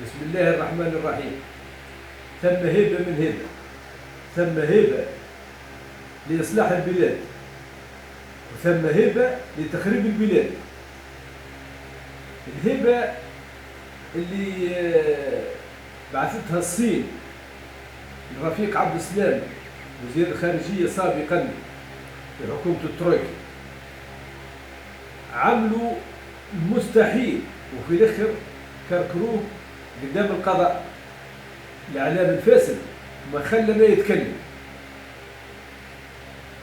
بسم الله الرحمن الرحيم. ثم هبة من هبة، ثم هبة لإصلاح البلاد، وثم هبة لتخريب البلاد. الهبة اللي بعثتها الصين لرفيق عبد السلام وزير الخارجية سابقا في حكومة الترويكا، عملوا المستحيل وفي الاخر كركروه قدام القضاء. الاعلام الفاسد ما خلى ما يتكلم،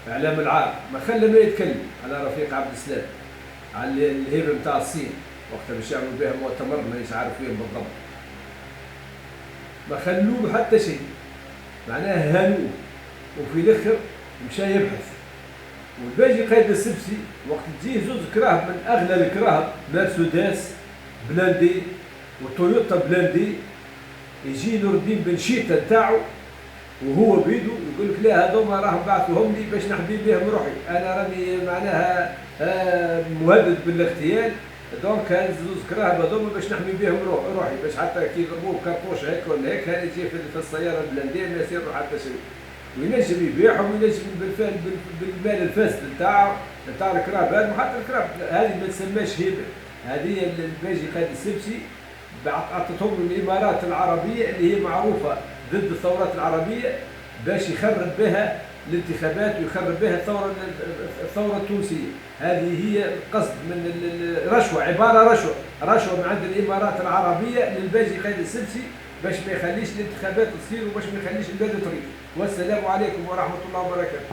اعلام العار ما خلى ما يتكلم على رفيق عبد السلام، على الهيبه نتاع الصين وقتها باش يعملوا بها مؤتمر مانيش عارف وين بالضبط. ما خلوا له حتى شيء، معناها هانوه. وفي الاخر مشى يبحث. والباجي قايد السبسي وقت تجيه زوز كراهب من اغلى الكراهب، مرسيدس بلاندي وتويوتا بلاندي، يجي نور الدين بن شيتا نتاعو وهو بيدو يقول لك لا هذوما راهم بعثوهم لي باش نحمي بهم روحي، انا راني معناها مهدد بالاغتيال، دونك زوز كراهب هذوما باش نحمي بهم روحي، باش حتى كي يضربوه بكرطوش هيك ولا هيك هذا يجي في السياره البلانديه ما يصير حتى شيء، وينجم يبيعهم وينجم بالمال الفاسد نتاعو نتاع الكراب هذا. وحتى الكراب هذه ما تسماش هبه، هذه الباجي قائد السبسي عطتهم الامارات العربيه اللي هي معروفه ضد الثورات العربيه باش يخرب بها الانتخابات ويخرب بها الثوره التونسيه. هذه هي القصد من الرشوه، عباره رشوه من عند الامارات العربيه للباجي قائد السبسي باش ما يخليش الانتخابات تصير وباش ما يخليش البلاد تطريق. والسلام عليكم ورحمه الله وبركاته.